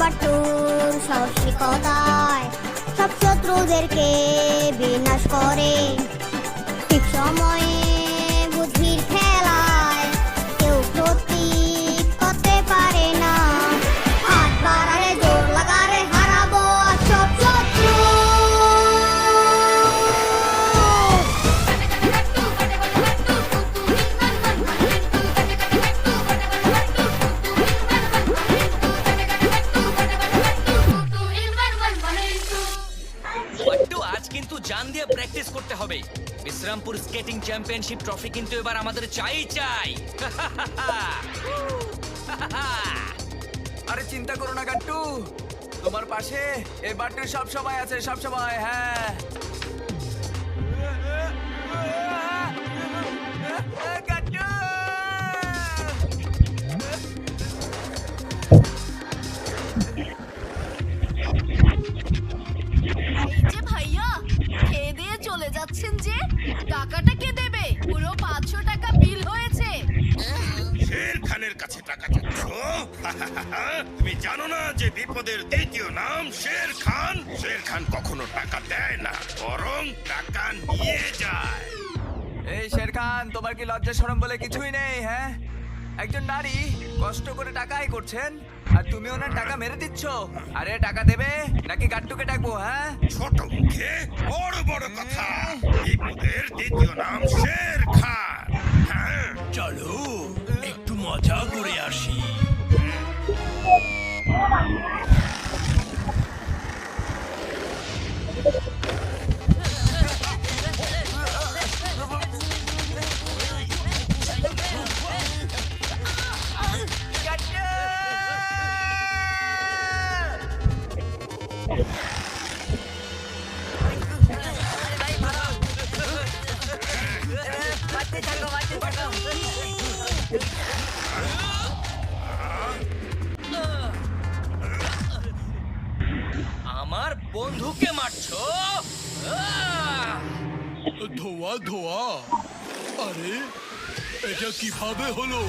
বাটুর সাহসিকতায় সব শত্রুদেরকে বিনাশ করে। ঠিক সময়ে বুদ্ধির খেলায় কেউ ক্ষতি করতে পারে না। হাত বাড়ারে জোর লাগারে হারাবো সব শত্রু। বাট্টু, আজ কিন্তু জান দিয়ে প্র্যাকটিস করতে হবে। বিশ্রামপুর স্কেটিং চ্যাম্পিয়নশিপ ট্রফি কিন্তু এবার আমাদের চাই। আরে চিন্তা করো না গাট্টু, তোমার পাশে এই বাট্টু সব সময় আছে, সব সময়। হ্যাঁ গাট্টু, এই যে ভাইয়া, খেয়ে দিয়ে চলে যাচ্ছেন যে, টাকাটা কে দেবে? পুরো 500 টাকা বিল হয়েছে। শের খানের কাছে টাকা চাচ্ছ? তুমি জানো না যে বিপদের দ্বিতীয় নাম শের খান? শের খান কখনো টাকা দেয় না, বরং টাকা নিয়ে যায়। এই শের খান, তোমার কি লজ্জা শরম বলে কিছুই নেই? হ্যাঁ, একজন নারী কষ্ট করে টাকা আয় করছেন আর তুমি ওনার টাকা মেরে দিচ্ছ। আরে টাকা দেবে নাকি গাট্টুকে ডাকবো? হ্যাঁ, ছোট মুখে বড় বড় কথা। বিপদের দ্বিতীয় নাম শের খান। হ্যাঁ, চলো একটু মজা করে আসি। আমার বন্ধুকে মারছো? ধোয়া ধোয়া, আরে এটা কিভাবে হলো?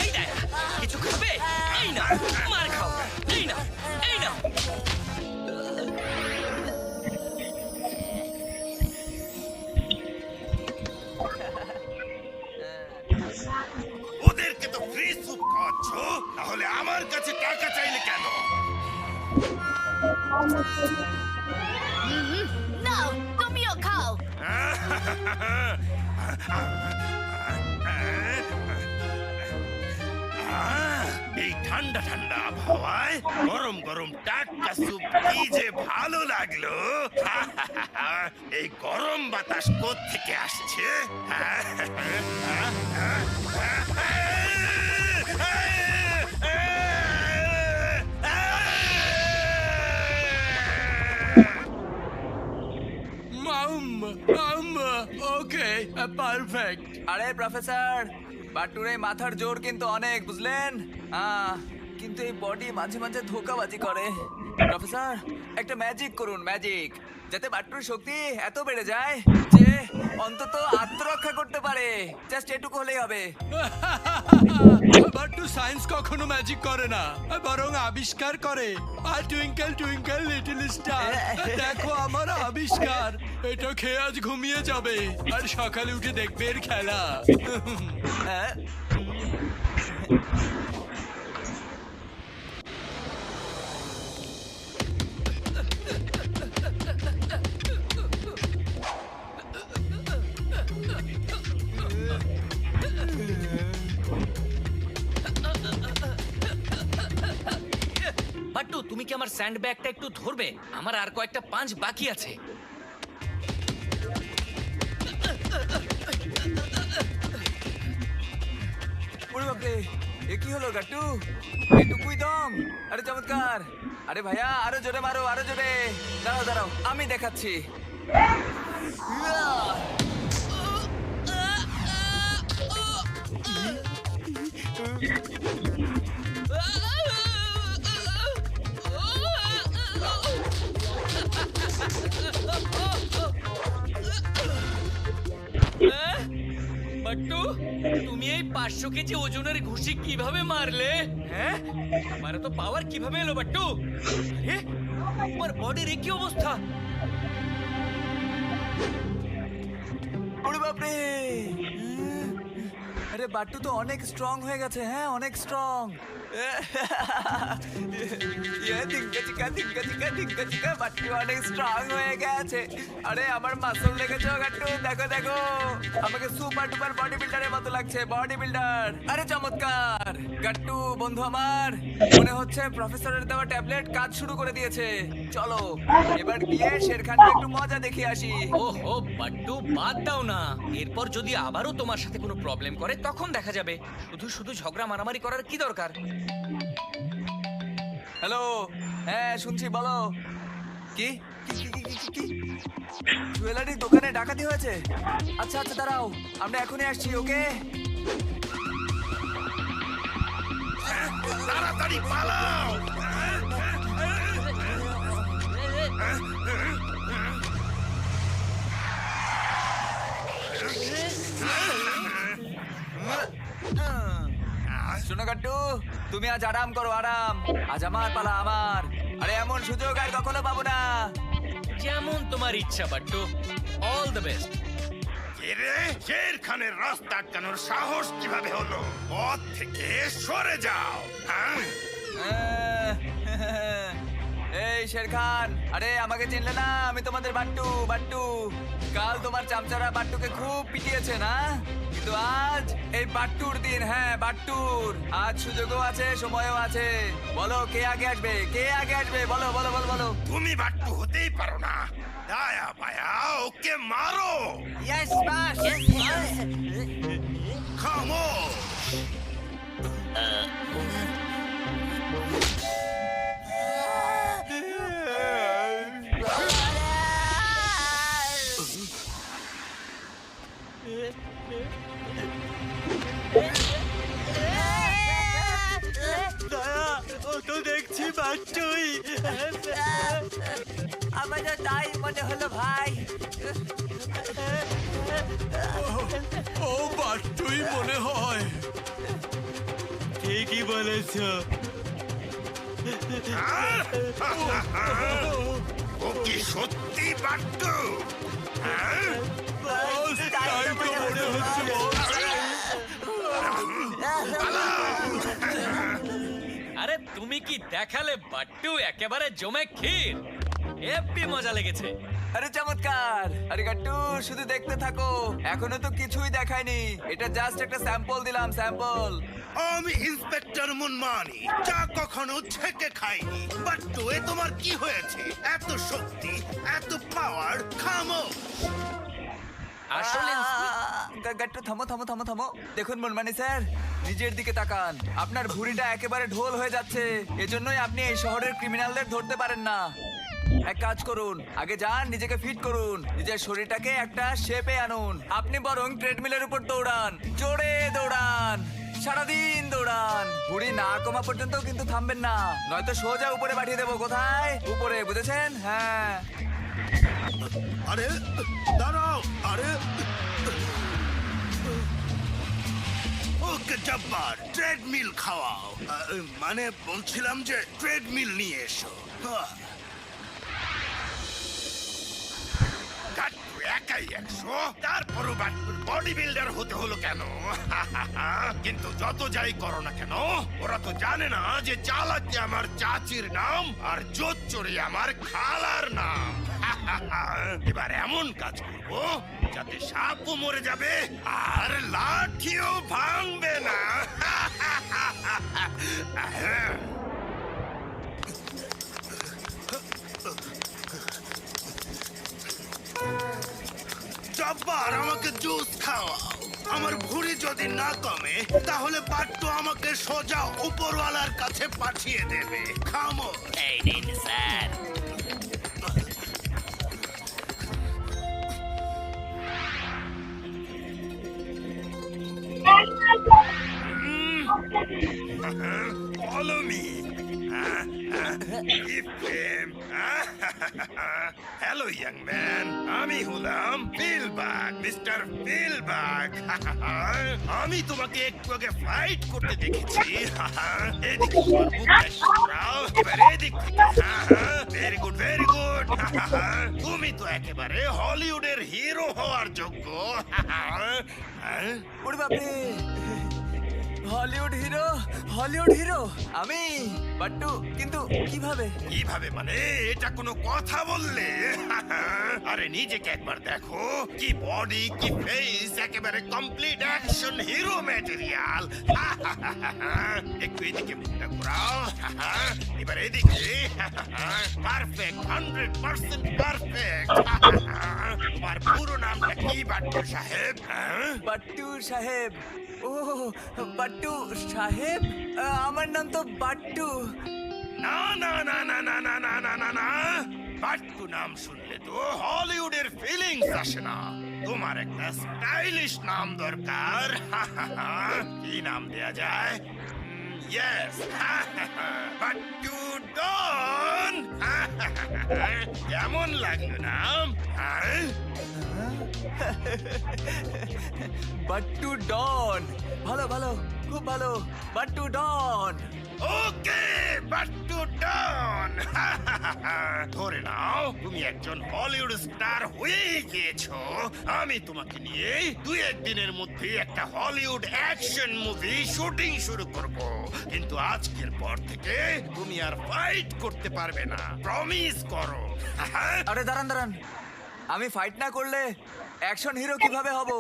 এই দেখ, কিছু খাবে? এই না, মার খাও। এই না, এই না। ওদেরকে তো ফ্রি স্যুপ খাওয়াচ্ছ, তাহলে আমার কাছে টাকা চাইলে কেন? নাও, তুমিও খাও। এই ঠান্ডা ঠান্ডা আবহাওয়ায় গরম গরম টাটকা স্যুপ কি যে ভালো লাগলো। এই গরম বাতাস কোত্থেকে আসছে? ওকে, পারফেক্ট। আরে প্রফেসর, বাট্টুর এই মাথার জোর কিন্তু অনেক, বুঝলেন? কিন্তু এই বডি মাঝে মাঝে ধোকাবাজি করে। প্রফেসর, একটা ম্যাজিক করুন, ম্যাজিক, যাতে বাট্টুর শক্তি এত বেড়ে যায় যে অন্তত আত্মরক্ষা করতে পারে। জাস্ট এটুকু হলেই হবে। বাট্টু সায়েন্স কখনো ম্যাজিক করে না, বরং আবিষ্কার করে। আর টুইঙ্কেল টুইঙ্কেল লিটল স্টার, দেখো আমার আবিষ্কার। এটা খেয়ে আজ ঘুমিয়ে যাবে আর সকালে উঠে দেখবে এর খেলা। হ্যাঁ, বাট্টু, তুমি কি আমার স্যান্ড ব্যাগটা একটু ধরবে? আমার আর কয়েকটা পাঁচ বাকি আছে। ওরে বাপরে, এ কি হলো গাট্টু? এটুকুই দম? আরে চমৎকার। আরে ভাইয়া, আরো জোরে মারো, আরো জোরে। দাঁড়াও দাঁড়াও, আমি দেখাচ্ছি। বাট্টু, তুমি এই 500 কেজি ওজনের ঘুষি কিভাবে মারলে? হ্যাঁ, তোমার তো পাওয়ার কিভাবে এলো বাট্টু? আরে, তোমার বডির কি অবস্থা? ওরে বাপরে! আরে বাট্টু তো অনেক স্ট্রং হয়ে গেছে, হ্যাঁ অনেক স্ট্রং। বাট্টু অনেক স্ট্রং হয়ে গেছে। আরে আমার মাসল দেখেছো গাট্টু? দেখো দেখো, আমাকে সুপার ডুপার বডি বিল্ডারের মতো লাগছে, বডি বিল্ডার। আরে চমৎকার গাট্টু বন্ধু আমার, মনে হচ্ছে প্রফেসরের দেওয়া ট্যাবলেট কাজ শুরু করে দিয়েছে। চলো এবার গিয়ে শের খানকে একটু মজা দেখিয়ে আসি। ওহো বাট্টু, বাদ দাও না। এরপর যদি আবারও তোমার সাথে কোনো প্রবলেম করে তখন দেখা যাবে। শুধু শুধু ঝগড়া মারামারি করার কি দরকার? হ্যালো, হ্যাঁ শুনছি, বলো। কি কি কি কি কি কি জুয়েলারির দোকানে ডাকাতি হয়েছে? আচ্ছা আচ্ছা দাঁড়াও, আমরা এখনই আসছি। ওকে তাড়াতাড়ি পালাও! শোনো গাট্টু, তুমি আজ আরাম করো, আরাম। আজ আমার পালা, আমার। আরে এমন সুযোগ আর কখনো পাবো না। যেমন তোমার ইচ্ছা বাট্টু, অল দ্য বেস্ট। এরে, শের খানের রাস্তা আটকানোর সাহস কিভাবে হলো? পথ থেকে সরে যাও। হ্যাঁ? এই শের খান, আরে আমাকে চিনলে না? আমি তোমাদের বাট্টু, বাট্টু। কাল তোমার চামচারা বাট্টুকে খুব পিটিয়েছে না? কিন্তু আজ এই বাট্টুর দিন, হ্যাঁ বাট্টুর। আজ সুযোগও আছে, সময়ও আছে। বলো কে আগে আসবে, কে আগে আসবে? বলো বলো বলো বলো। তুমি বাট্টু হতেই পারো না। দায়া পায়া ওকে মারো। ইয়েস বাস। খামোশ! আমাদের তাই মনে হলো ভাই। ও বাট্টুই মনে হয়। ঠিকই বলেছো। ও কি সত্যি বাট্টু? হ্যাঁ? বস, তাই তো মনে হচ্ছে বস। আরে তুমি কি দেখালে বাট্টু, একেবারে জমে ক্ষীর। হেব্বি মজা লেগেছে। আরে চমৎকার। আরে গাট্টু শুধু দেখতে থাকো, এখনো তো কিছুই দেখায়নি। এটা জাস্ট একটা স্যাম্পল দিলাম, স্যাম্পল। আমি ইন্সপেক্টর মুনমানি, চা কখনো ছেঁকে খাইনি। বাট্টু, এ তোমার কি হয়েছে? এত শক্তি, এত পাওয়ার, খামো! আসলে গাট্টু থামো থামো থামো থামো। দেখুন মুনমানি স্যার, নিজের দিকে তাকান। আপনার ভুঁড়িটা একেবারে ঢোল হয়ে যাচ্ছে। এজন্যই আপনি এই শহরের ক্রিমিনালদের ধরতে পারেন না। এক কাজ করুন, আগে যান নিজেকে ফিট করুন, নিজের শরীরটাকে একটা শেপে আনুন। আপনি বরং ট্রেডমিলের উপর দৌড়ান, জোরে দৌড়ান, সারাদিন দৌড়ান। ভুঁড়ি না কমা পর্যন্ত কিন্তু থামবেন না, নয়তো সোজা উপরে পাঠিয়ে দেবো। কোথায়? উপরে, বুঝেছেন? হ্যাঁ। আরে দাঁড়াও! আরে ওকে জব্বার, ট্রেডমিল খাওয়াও। মানে বলছিলাম যে ট্রেডমিল নিয়ে এসো। গাট্টু একাই 100, তারপরও বাট্টুর বডি বিল্ডার হতে হলো কেন? কিন্তু যত যাই করো না কেন, ওরা তো জানে না যে চালাকি আমার চাচির নাম আর জোচ্চুরি আমার খালার নাম। এবার এমন কাজ করবো যাতে সাপও মরে যাবে আর লাঠিও ভাঙবে না। জব্বার, আমাকে জুস খাওয়াও। আমার ভুঁড়ি যদি না কমে তাহলে বাট্টু আমাকে সোজা উপরওয়ালার কাছে পাঠিয়ে দেবে। খামো। এই নিন sir. Follow me. Ephraim. Hello, young man. আমি হলাম ফিলবাগ, মিস্টার ফিলবাগ। আমি তোমাকে একটু আগে ফাইট করতে দেখেছি। এদিকে তোমার মুখটা সরাও, এবার এদিক থেকে। Very good, very good. তুমি তো একেবারে হলিউডের হিরো হওয়ার যোগ্য। ওরে বাপরে, হলিউড হিরো, হলিউড হিরো আমি বাট্টু, কিন্তু কিভাবে? কিভাবে মানে? এটা কোনো কথা বললে? আরে নিজেকে একবার দেখো, কি বডি, কি ফেস, একেবারে কমপ্লিট অ্যাকশন হিরো ম্যাটেরিয়াল। একটু এদিকে মুখটা ঘোরাও, এবার এদিকে। Perfect, 100% perfect. তোমার পুরো নামটা কি বাট্টু সাহেব? বাট্টু সাহেব? ও বাট্টু সাহেব, আমার নাম তো বাট্টু। না না না না না না না না না না, বাট্টু নাম শুনলে তো হলিউডের ফিলিংস আসে না। তোমার একটা স্টাইলিশ নাম দরকার। কি নাম দেয়া যায়? ইয়েস, বাট্টু ডন। কেমন লাগলো নাম? বাট্টু ডন, ভালো ভালো, খুব ভালো। বাট্টু ডন। ওকে, বাট্টু ডন। ধরে নাও তুমি একজন হলিউড স্টার হয়ে গিয়েছো। আমি তোমাকে নিয়ে 2-1 দিনের মধ্যে একটা হলিউড অ্যাকশন মুভি শুটিং শুরু করব। কিন্তু আজকের পর থেকে তুমি আর ফাইট করতে পারবে না, প্রমিস করো। আরে দাঁড়ান দাঁড়ান, আমি ফাইট না করলে অ্যাকশন হিরো কিভাবে হব?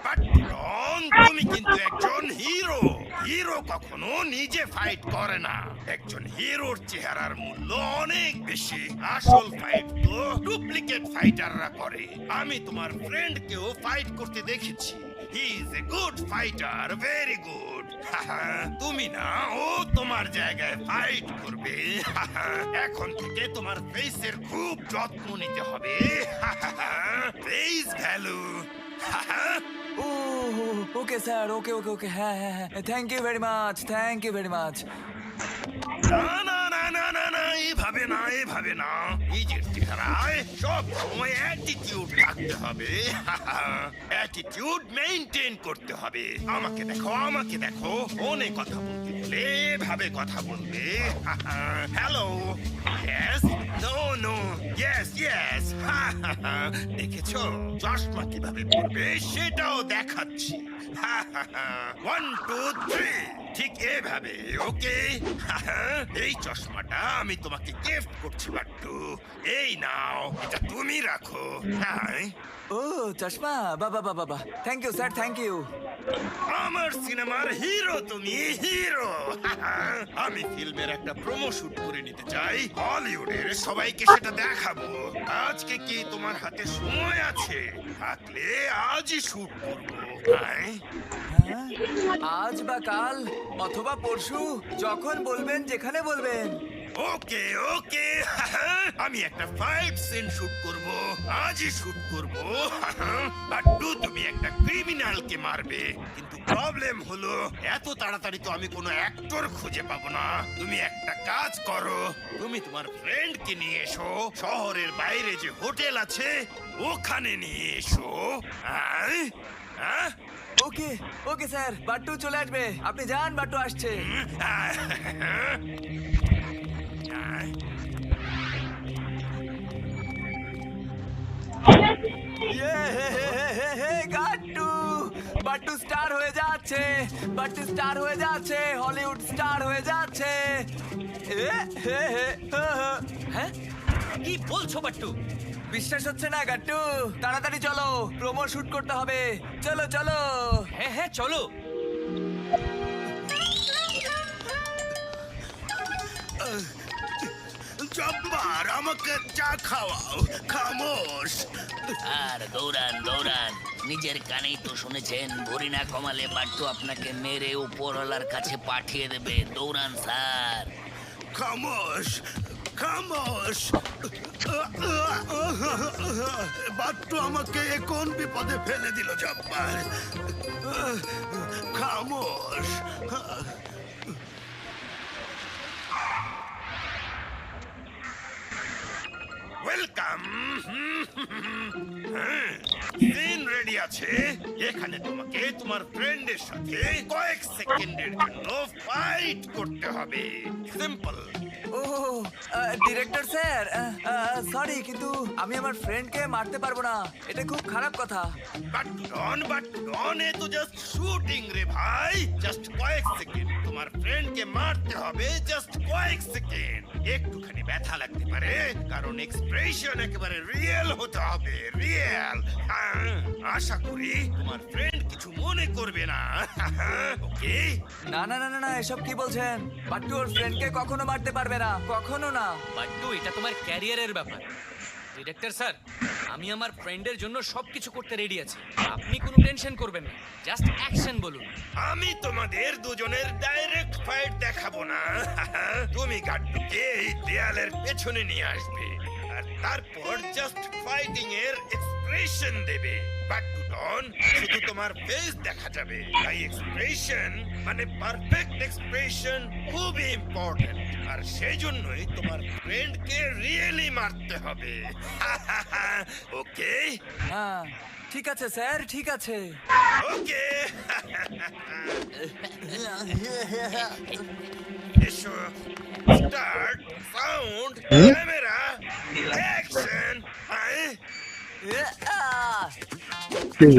পাট্টন, তুমি কিন্তু একজন হিরো। হিরো কখনো নিজে ফাইট করে না। একজন হিরোর চেহারার মূল্য অনেক বেশি। আসল ফাইট তো ডুপ্লিকেট ফাইটাররা করে। আমি তোমার ফ্রেন্ডকেও ফাইট করতে দেখেছি। He is a good fighter, very good. তুমি না, ও তোমার জায়গায় ফাইট করবে। এখন থেকে তোমার ফেসের খুব যত্ন নিতে হবে। Face value. ও okay sir, okay okay okay, হ্যাঁ হ্যাঁ হ্যাঁ, thank you very much, thank you very much. না না না না না না, এভাবে না, এভাবে না। নিজের চেহারায় সব সময় অ্যাটিটিউড রাখতে হবে। অ্যাটিটিউড মেইনটেইন করতে হবে। আমাকে দেখো, আমাকে দেখো। ফোনে কথা বলতে হলে এভাবে কথা বলবে। Hello, yes, no no, yes yes. দেখেছো চশমা কিভাবে পড়বে সেটাও দেখাচ্ছি। 1 2 3, ঠিক এভাবে। ওকে, এই চশমাটা আমি তোমাকে গিফট করছি বাট্টু। এই নাও, এটা তুমি রাখো। হ্যাঁ, ও চশমা, বাবা বাবা বাবা, thank you sir, thank you. আমার সিনেমার হিরো তুমি, হিরো। আমি ফিল্মের একটা প্রোমো শুট করে নিতে চাই হলিউডের, সবাইকে সেটা দেখাবো। আজকে কি তোমার হাতে সময় আছে? থাকলে আজই শুট করবো। হ্যাঁ? আজ বা কাল অথবা পরশু, যখন বলবেন, যেখানে বলবেন। ওকে ওকে, আমি একটা ফাইট সিন শুট করব, আজই শুট করব। বাট্টু, তুমি একটা ক্রিমিনালকে মারবে, কিন্তু প্রবলেম হলো এত তাড়াতাড়ি তো আমি কোনো অ্যাক্টর খুঁজে পাবো না। তুমি একটা কাজ করো, তুমি তোমার ফ্রেন্ডকে নিয়ে এসো, শহরের বাইরে যে হোটেল আছে ওখানে নিয়ে এসো। হ্যাঁ, ওকে ওকে স্যার, বাট্টু চলে আসবে, আপনি যান, বাট্টু আসছে। গাট্টু, বাট্টু স্টার হয়ে যাচ্ছে, বাট্টু স্টার হয়ে যাচ্ছে, হলিউড স্টার হয়ে যাচ্ছে। হ্যাঁ, কি বলছো বাট্টু? বিশ্বাস হচ্ছে না গাট্টু? তাড়াতাড়ি চলো, প্রোমো শুট করতে হবে। চলো চলো। হ্যাঁ হ্যাঁ, চলো। জব্বার, আমাকে চা খাওয়াও, খামোশ। আর দৌড়ান দৌড়ান, নিজের কানেই তো শুনেছেন ভরি না কমালে বাট্টু আপনাকে মেরে উপরওয়ালার কাছে পাঠিয়ে দেবে। দৌড়ান স্যার। খামোশ, খামোশ। বাট্টু আমাকে কোন বিপদে ফেলে দিল জব্বার। খামোশ। ওয়েলকাম। সিন রেডি আছে। এখানে তোমাকে তোমার ফ্রেন্ডের সাথে কয়েক সেকেন্ডের জন্য ফাইট করতে হবে। সিম্পল। ও ডিরেক্টর স্যার, সরি কিন্তু আমি আমার ফ্রেন্ডকে মারতে পারবো না, এটা খুব খারাপ কথা। বাট ডন এ তো জাস্ট শুটিং রে ভাই। জাস্ট কয়েক সেকেন্ড তোমার ফ্রেন্ডকে মারতে হবে, জাস্ট কয়েক সেকেন্ড। একটুখানি ব্যথা লাগতে পারে, কারণ এক্সপ্রেশন একেবারে রিয়েল হতে হবে, রিয়েল। আশা করি তোমার ফ্রেন্ড কিছু মনে করবে না। ওকে? না না না না না, এসব কি বলছেন? বাট্টু ওর ফ্রেন্ডকে কখনো মারতে পারবে না, কখনো না। বাট্টু, এটা তোমার ক্যারিয়ারের ব্যাপার। ডিরেক্টর স্যার, আমি আমার ফ্রেন্ডের জন্য সবকিছু করতে রেডি আছি, আপনি কোনো টেনশন করবেন না, জাস্ট অ্যাকশন বলুন। আমি তোমাদের দুজনের ডাইরেক্ট ফাইট দেখাবো না। তুমি গাড্ডুকে এই দেয়ালের পেছনে নিয়ে আসবে, আর তারপর জাস্ট ফাইটিং এর এক্সপ্রেশন দেবে। বাট্টু ডন, শুধু তোমার ফেস দেখা যাবে, তাই এক্সপ্রেশন মানে পারফেক্ট এক্সপ্রেশন খুব ইম্পর্টেন্ট। আর সেই জন্যই তোমার ফ্রেন্ডকে রিয়েলি মারতে হবে। ওকে? হ্যাঁ ঠিক আছে স্যার, ঠিক আছে। ওকে। এসো, স্টার্ট, সাউন্ড, ক্যামেরা, অ্যাকশন। আহ! ঠিক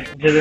আছে